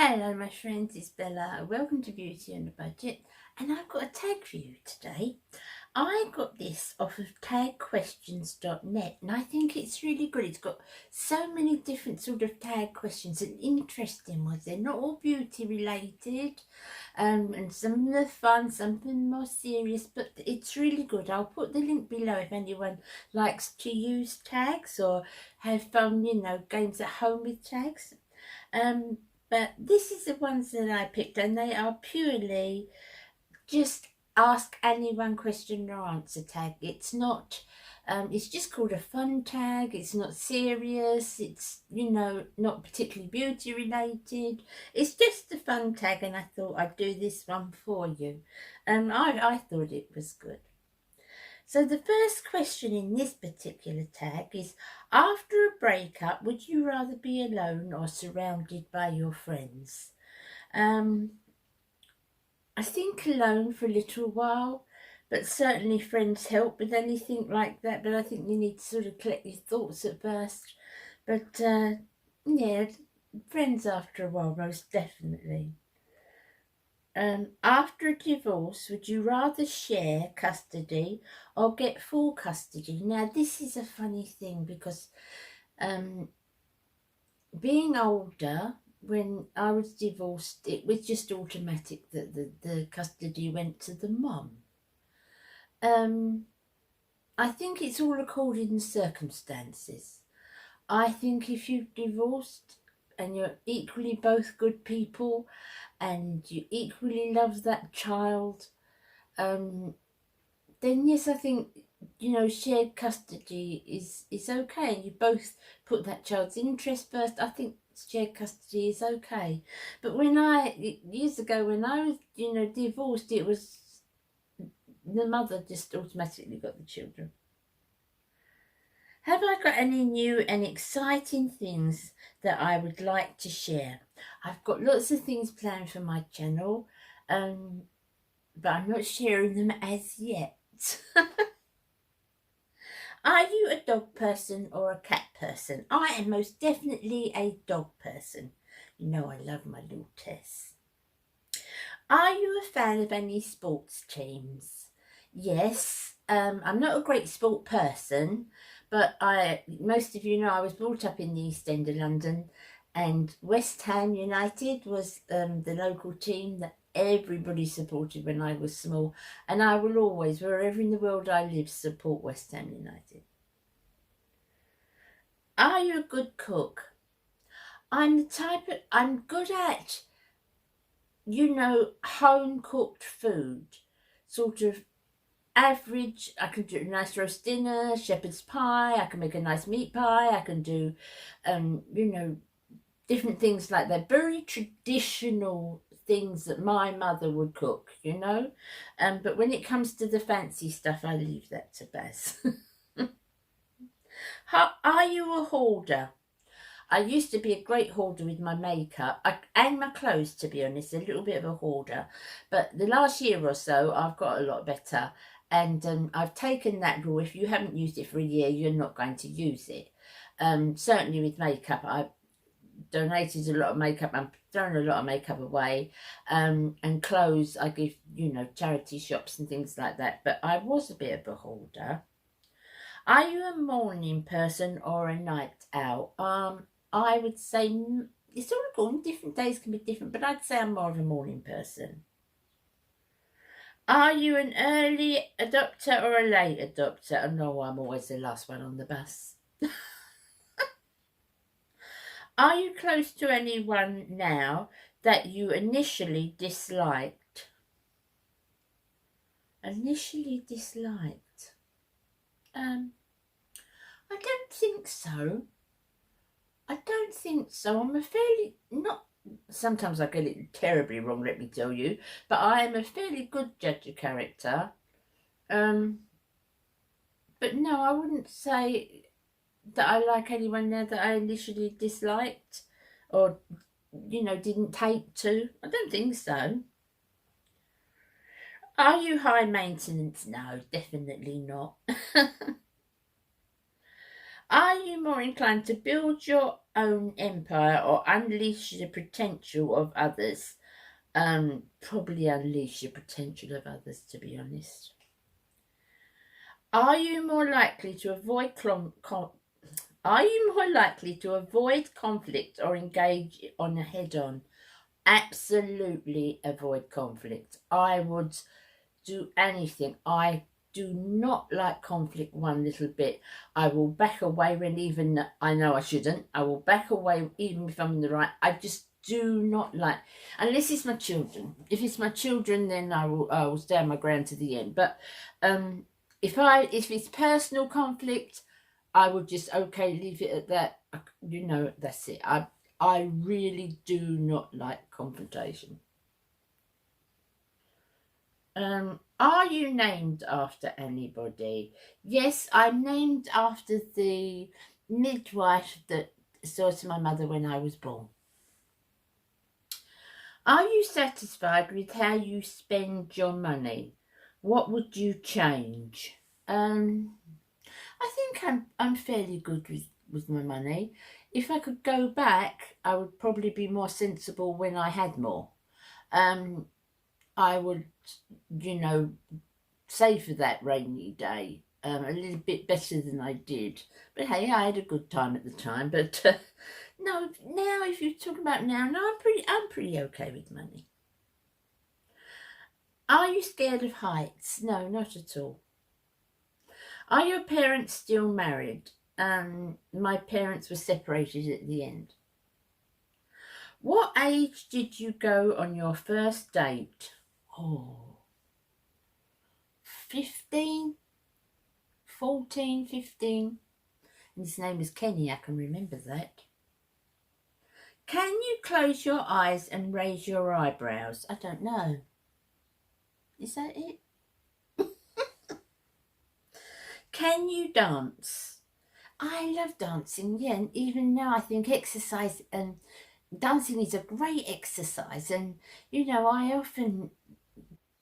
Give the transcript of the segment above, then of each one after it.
Hello my friends, it's Bella. Welcome to Beauty on a Budget, and I've got a tag for you today. I got this off of tagquestions.net and I think it's really good. It's got so many different sort of tag questions and interesting ones. They're not all beauty related, and some of them are fun, some of them are more serious, but it's really good. I'll put the link below if anyone likes to use tags or have fun, games at home with tags. But this is the ones that I picked, and they are purely just ask any one question or answer tag. It's not, it's just called a fun tag. It's not serious. It's, not particularly beauty related. It's just a fun tag, and I thought I'd do this one for you. I thought it was good. So the first question in this particular tag is, after a breakup, would you rather be alone or surrounded by your friends? I think alone for a little while, but certainly friends help with anything like that. But I think you need to sort of collect your thoughts at first. But yeah, friends after a while, most definitely. After a divorce, would you rather share custody or get full custody? Now, this is a funny thing because being older, when I was divorced, it was just automatic that the custody went to the mum. I think it's all according to circumstances. I think if you've divorced and you're equally both good people and you equally love that child, then yes, I think, shared custody is okay, and you both put that child's interest first. I think shared custody is okay. But years ago, when I was, divorced, it was the mother just automatically got the children. Have I got any new and exciting things that I would like to share? I've got lots of things planned for my channel, but I'm not sharing them as yet. Are you a dog person or a cat person? I am most definitely a dog person. I love my little Tess. Are you a fan of any sports teams? Yes. I'm not a great sport person, but most of you know I was brought up in the East End of London, and West Ham United was the local team that everybody supported when I was small, and I will always, wherever in the world I live, support West Ham United. Are you a good cook? I'm good at, home cooked food, sort of average. I can do a nice roast dinner, shepherd's pie, I can make a nice meat pie, I can do, different things like that, very traditional things that my mother would cook, but when it comes to the fancy stuff, I leave that to Baz. Are you a hoarder? I used to be a great hoarder with my makeup and my clothes, to be honest, a little bit of a hoarder. But the last year or so, I've got a lot better. And I've taken that rule. If you haven't used it for a year, you're not going to use it. Certainly with makeup, I've donated a lot of makeup. I'm throwing a lot of makeup away. And clothes, I give, charity shops and things like that. But I was a bit of a hoarder. Are you a morning person or a night owl? I would say it's all important. Different days can be different, but I'd say I'm more of a morning person. Are you an early adopter or a late adopter? Oh, no, I'm always the last one on the bus. Are you close to anyone now that you initially disliked? Initially disliked? I don't think so. I'm a fairly, sometimes I get it terribly wrong, let me tell you, but I am a fairly good judge of character. But no, I wouldn't say that I like anyone now that I initially disliked or, didn't take to. I don't think so. Are you high maintenance? No, definitely not. Are you more inclined to build your own empire or unleash the potential of others? Probably unleash the potential of others, to be honest. Are you more likely to avoid conflict or engage on a head-on? Absolutely avoid conflict. I would do anything. I do not like conflict one little bit. I will back away when even I know I shouldn't. I will back away even if I'm in the right. I just do not like, unless it's my children. If it's my children, then I will stand my ground to the end. But if it's personal conflict, I would just leave it at that. That's it. I really do not like confrontation. Are you named after anybody? Yes, I'm named after the midwife that saw to my mother when I was born. Are you satisfied with how you spend your money? What would you change? I think I'm fairly good with my money. If I could go back, I would probably be more sensible when I had more. I would, save for that rainy day a little bit better than I did. But hey, I had a good time at the time. But no, now if you talk about now, no, I'm pretty okay with money. Are you scared of heights? No, not at all. Are your parents still married? My parents were separated at the end. What age did you go on your first date? 15, 14, 15. And his name was Kenny, I can remember that. Can you close your eyes and raise your eyebrows? I don't know. Is that it? Can you dance? I love dancing, yeah, and even now I think exercise and dancing is a great exercise, and I often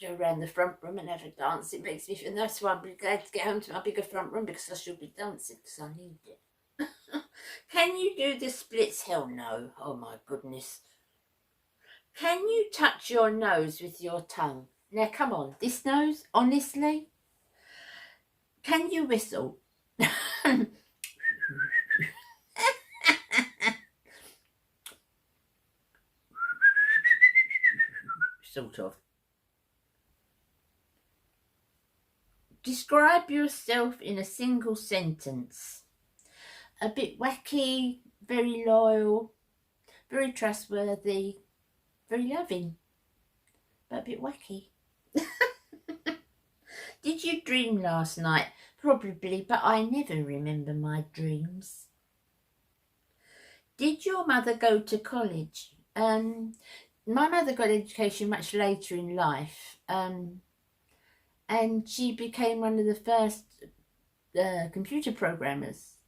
go around the front room and have a dance. It makes me feel, and that's why I'm glad to get home to my bigger front room, because I should be dancing because I need it. Can you do the splits? Hell no. Oh my goodness. Can you touch your nose with your tongue? Now come on, this nose, honestly. Can you whistle? Sort of. Describe yourself in a single sentence. A bit wacky, very loyal, very trustworthy, very loving, but a bit wacky. Did you dream last night? Probably, but I never remember my dreams. Did your mother go to college? My mother got education much later in life, and she became one of the first computer programmers,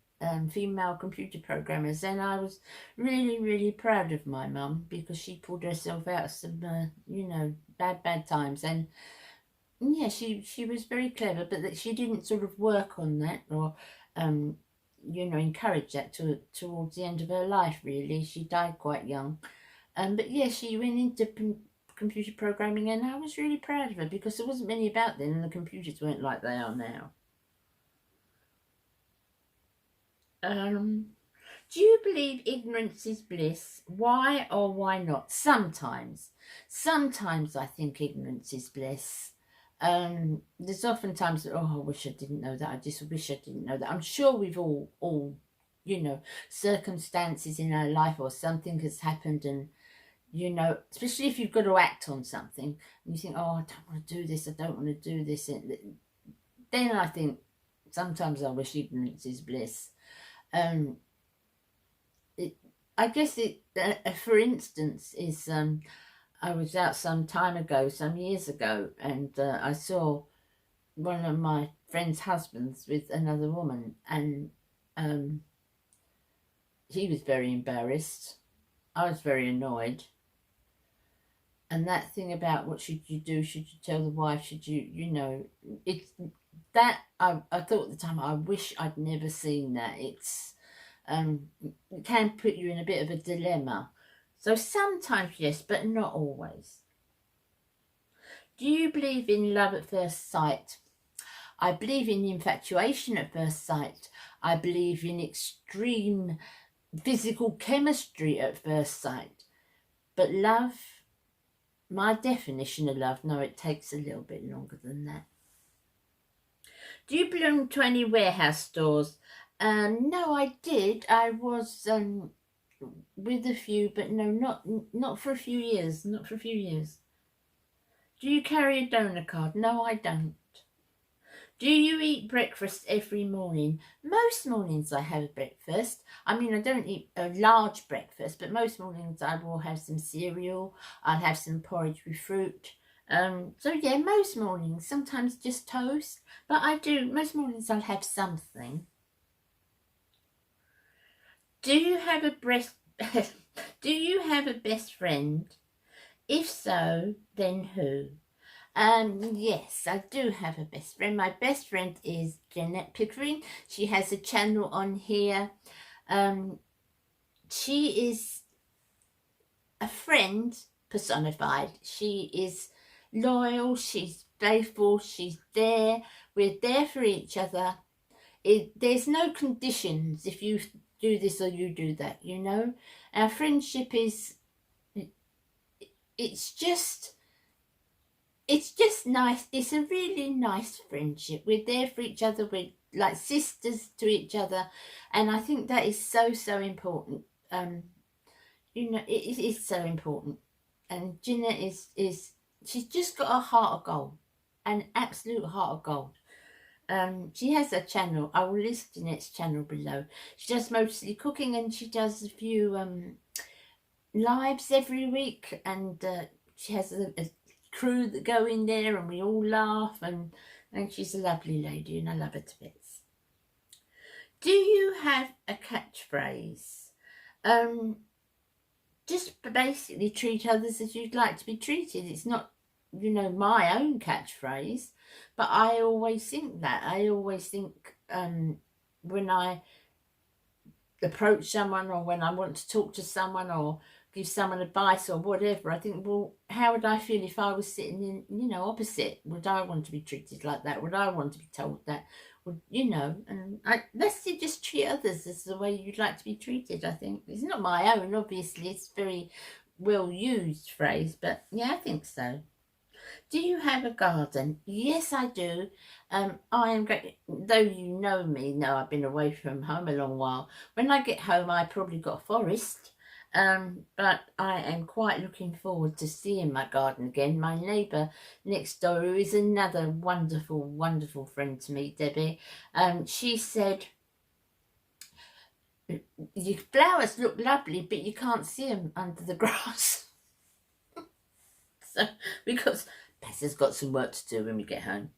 female computer programmers, and I was really, really proud of my mum, because she pulled herself out of some, bad times, and yeah, she was very clever, but that she didn't sort of work on that or, encourage that towards the end of her life, really. She died quite young. But yeah, she went into computer programming, and I was really proud of her, because there wasn't many about then, and the computers weren't like they are now. Do you believe ignorance is bliss? Why or why not? Sometimes I think ignorance is bliss. There's often times that, I wish I didn't know that. I just wish I didn't know that. I'm sure we've all circumstances in our life, or something has happened, and especially if you've got to act on something, and you think, I don't want to do this, I don't want to do this, and then I think sometimes I wish ignorance is bliss. I guess for instance, is I was out some years ago, and I saw one of my friend's husbands with another woman, and he was very embarrassed. I was very annoyed. And that thing about what should you do? Should you tell the wife? Should you, it's that I thought at the time, I wish I'd never seen that. It's It can put you in a bit of a dilemma. So sometimes yes, but not always. Do you believe in love at first sight? I believe in infatuation at first sight. I believe in extreme physical chemistry at first sight. But love, my definition of love, no, it takes a little bit longer than that. Do you belong to any warehouse stores? No, I did. I was with a few, but no, not for a few years. Not for a few years. Do you carry a donor card? No, I don't. Do you eat breakfast every morning? Most mornings I have a breakfast. I mean, I don't eat a large breakfast, but most mornings I will have some cereal. I'll have some porridge with fruit. So yeah, most mornings, sometimes just toast, but most mornings I'll have something. Do you have a do you have a best friend? If so, then who? Yes, I do have a best friend. My best friend is JEANETTE. She has a channel on here. She is a friend personified. She is loyal, she's faithful, she's there. We're there for each other. There's no conditions if you do this or you do that, you know. Our friendship is, it's just nice. It's a really nice friendship. We're there for each other. We're like sisters to each other, and I think that is so important. You know, it is so important. And Jeanette she's just got a heart of gold, an absolute heart of gold. She has a channel. I will list Jeanette's channel below. She does mostly cooking, and she does a few lives every week, and she has a crew that go in there, and we all laugh, and she's a lovely lady, and I love her to bits. Do you have a catchphrase? Just basically treat others as you'd like to be treated. It's not, you know, my own catchphrase, but I always think that. I always think when I approach someone, or when I want to talk to someone, or give someone advice or whatever, I think, well, how would I feel if I was sitting in, you know, opposite? Would I want to be treated like that? Would I want to be told that? Would, you know, and let's just treat others as the way you'd like to be treated, I think. It's not my own, obviously. It's a very well used phrase, but yeah, I think so. Do you have a garden? Yes, I do. I am great. Though you know me, know I've been away from home a long while. When I get home, I probably got a forest. But I am quite looking forward to seeing my garden again. My neighbour next door, who is another wonderful, wonderful friend to me, Debbie, she said, your flowers look lovely, but you can't see them under the grass. So, because Bess has got some work to do when we get home.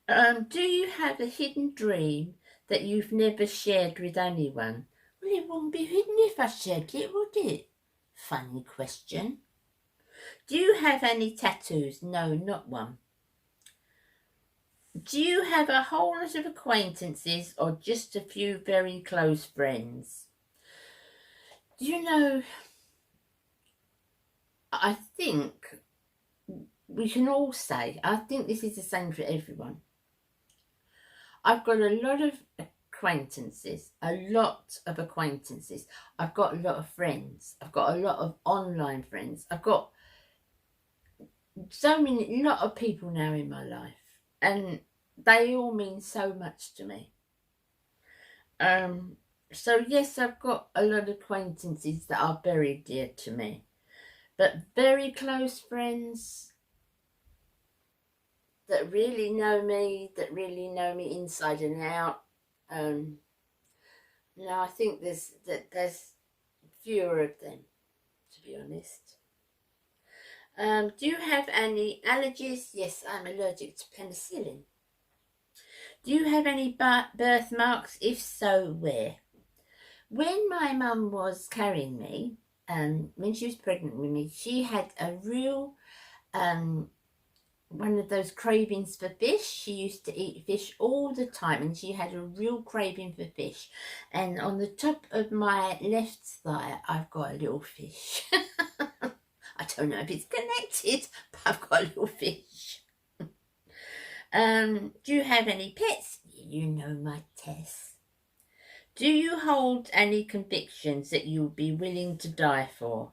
Do you have a hidden dream that you've never shared with anyone? Well, it wouldn't be hidden if I shared it, would it? Funny question. Do you have any tattoos? No, not one. Do you have a whole lot of acquaintances, or just a few very close friends? Do you know, I think we can all say, I think this is the same for everyone. I've got a lot of acquaintances, I've got a lot of friends, I've got a lot of online friends, I've got a lot of people now in my life, and they all mean so much to me. So yes, I've got a lot of acquaintances that are very dear to me, but very close friends that really know me inside and out. No, I think there's fewer of them, to be honest. Do you have any allergies? Yes, I'm allergic to penicillin. Do you have any birthmarks? If so, where? When my mum was carrying me, when she was pregnant with me, she had a real one of those cravings for fish. She used to eat fish all the time, and she had a real craving for fish. And on the top of my left thigh, I've got a little fish. I don't know if it's connected, but I've got a little fish. Do you have any pets? You know my Tess. Do you hold any convictions that you would be willing to die for?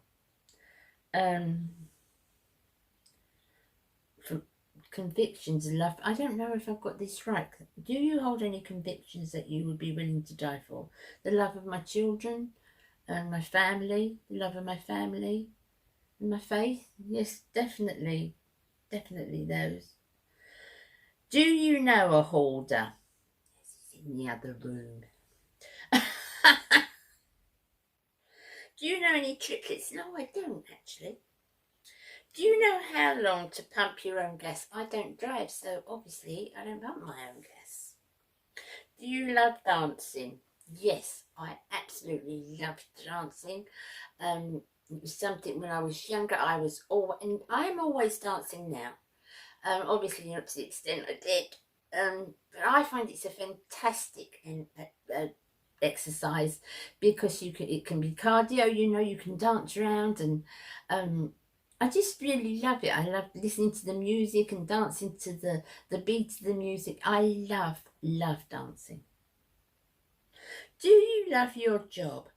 For convictions, love. I don't know if I've got this right. Do you hold any convictions that you would be willing to die for? The love of my children, and my family, the love of my family, and my faith. Yes, definitely, definitely those. Do you know a hoarder? Yes, he's in the other room. Do you know any triplets? No, I don't actually. Do you know how long to pump your own gas? I don't drive, so obviously I don't pump my own gas. Do you love dancing? Yes, I absolutely loved dancing. It was something when I was younger. And I'm always dancing now. Obviously not to the extent I did. But I find it's a fantastic exercise because it can be cardio. You can dance around, and I just really love it. I love listening to the music and dancing to the beat of the music. I love dancing. Do you love your job?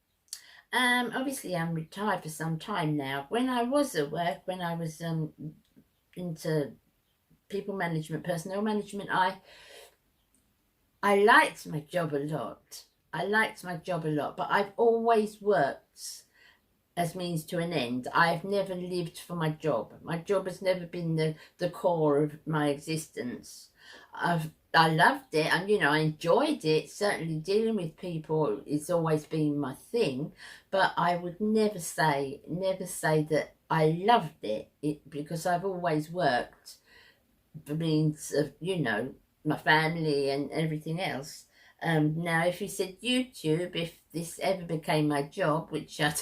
Obviously I'm retired for some time now. When I was at work, when I was into people management, personnel management, I liked my job a lot. But I've always worked as means to an end. I've never lived for my job. My job has never been the core of my existence. I loved it, and I enjoyed it. Certainly dealing with people, it's always been my thing, but I would never say that I loved it, because I've always worked for means of my family and everything else. Now if you said YouTube, if this ever became my job, which I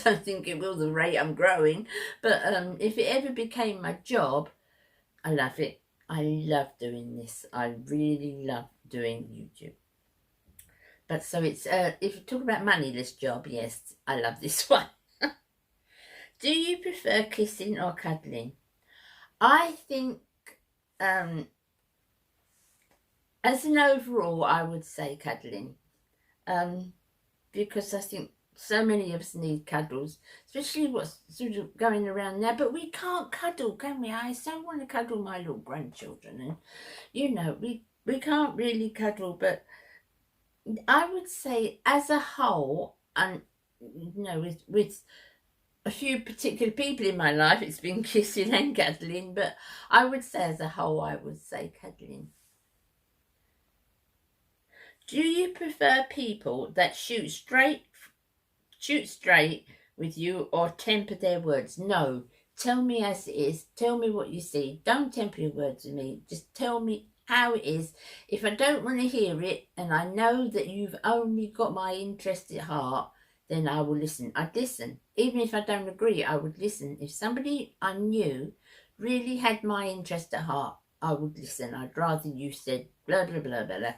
don't think it will, the rate I'm growing, but if it ever became my job, I love it. I love doing this. I really love doing YouTube. But so it's if you talk about moneyless job, yes, I love this one. Do you prefer kissing or cuddling? I think as an overall, I would say cuddling, because I think so many of us need cuddles, especially what's sort of going around now. But we can't cuddle, can we? I so want to cuddle my little grandchildren, and we can't really cuddle. But I would say as a whole, and with a few particular people in my life, it's been kissing and cuddling. But I would say as a whole, I would say cuddling. Do you prefer people that shoot straight with you, or temper their words? No. Tell me as it is. Tell me what you see. Don't temper your words with me. Just tell me how it is. If I don't want to hear it, and I know that you've only got my interest at heart, then I will listen. I'd listen. Even if I don't agree, I would listen. If somebody I knew really had my interest at heart, I would listen. I'd rather you said blah, blah, blah, blah, blah.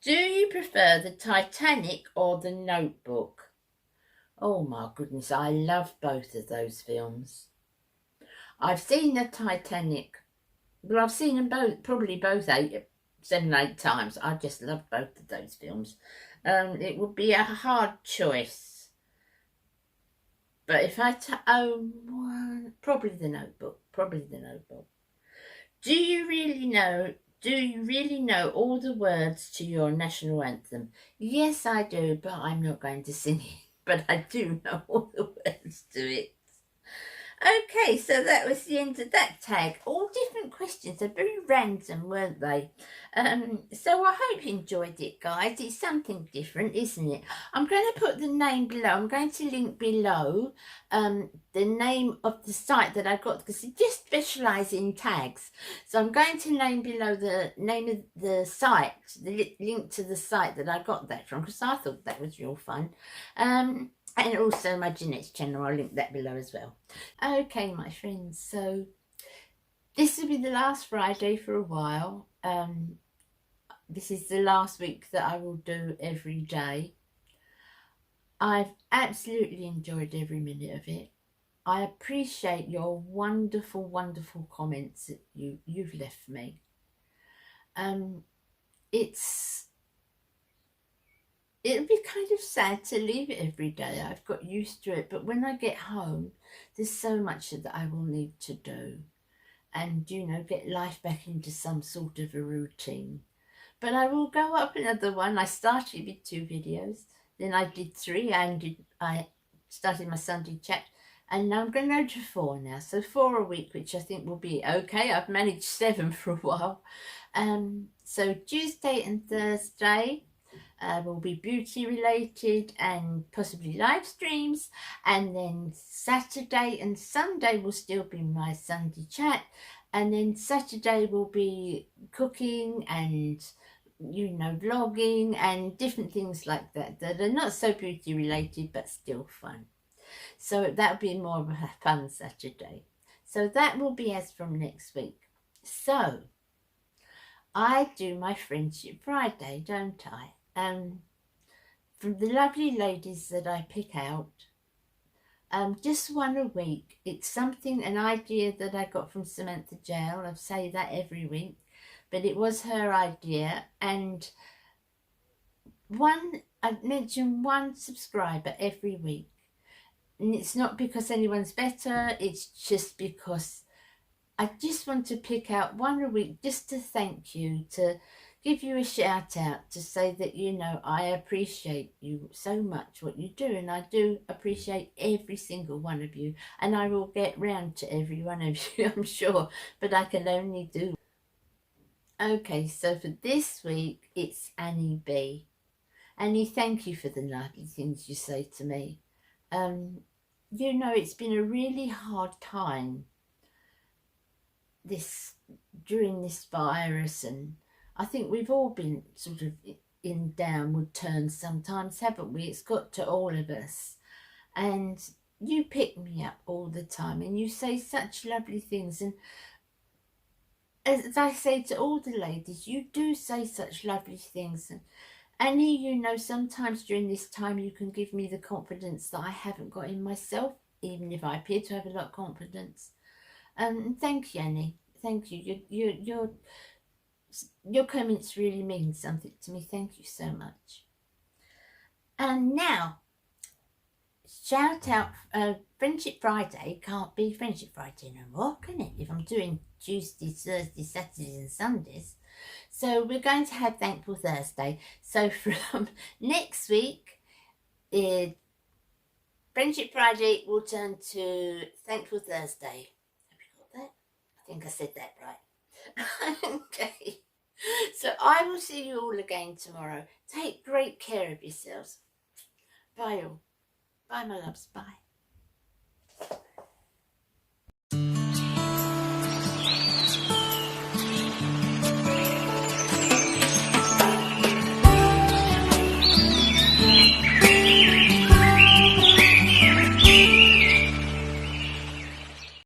Do you prefer the Titanic or the Notebook? Oh my goodness, I love both of those films. I've seen the Titanic. Well, I've seen them both, probably both 7, 8 times. I just love both of those films. It would be a hard choice. But if I own one, probably the Notebook. Do you really know all the words to your national anthem? Yes, I do, but I'm not going to sing it. But I do know all the words to it. Okay, so that was the end of that tag. All different questions. They're very random, weren't they? So I hope you enjoyed it, guys. It's something different, isn't it? I'm going to put the name below. I'm going to link below the name of the site that I got, because it just specialise in tags. So I'm going to name below the name of the site, the link to the site that I got that from, because I thought that was real fun. And also my JEANETTE channel, I'll link that below as well. Okay, my friends, so this will be the last Friday for a while. This is the last week that I will do every day. I've absolutely enjoyed every minute of it. I appreciate your wonderful, wonderful comments that you've left me. It'll be kind of sad to leave it every day. I've got used to it, but when I get home, there's so much that I will need to do, and you know, get life back into some sort of a routine. But I will go up another one. I started with 2 videos, then I did 3, and I started my Sunday chat, and now I'm going to go to 4 now. So 4 a week, which I think will be okay. I've managed 7 for a while. So Tuesday and Thursday will be beauty related and possibly live streams, and then Saturday and Sunday will still be my Sunday chat, and then Saturday will be cooking and, you know, vlogging and different things like that that are not so beauty related but still fun. So that'll be more of a fun Saturday. So that will be as from next week. So I do my Friendship Friday, don't I? From the lovely ladies that I pick out, just 1 a week. It's something, an idea that I got from Samantha Jail. I say that every week, but it was her idea. And I mention 1 subscriber every week. And it's not because anyone's better, it's just because I just want to pick out 1 a week just to thank you, to give you a shout out, to say that, you know, I appreciate you so much, what you do, and I do appreciate every single one of you, and I will get round to every one of you, I'm sure, but I can only do. Okay, so for this week, it's Annie B. Annie, thank you for the lovely things you say to me. You know, it's been a really hard time during this virus, and I think we've all been sort of in downward turns sometimes, haven't we? It's got to all of us. And you pick me up all the time, and you say such lovely things. And as I say to all the ladies, you do say such lovely things. And Annie, you know, sometimes during this time you can give me the confidence that I haven't got in myself, even if I appear to have a lot of confidence. Thank you, Annie. Thank you. Your comments really mean something to me. Thank you so much. And now, shout out, Friendship Friday can't be Friendship Friday no more, can it? If I'm doing Tuesdays, Thursdays, Saturdays and Sundays. So we're going to have Thankful Thursday. So from next week, Friendship Friday will turn to Thankful Thursday. Have you got that? I think I said that right. Okay. So I will see you all again tomorrow. Take great care of yourselves. Bye all. Bye, my loves. Bye.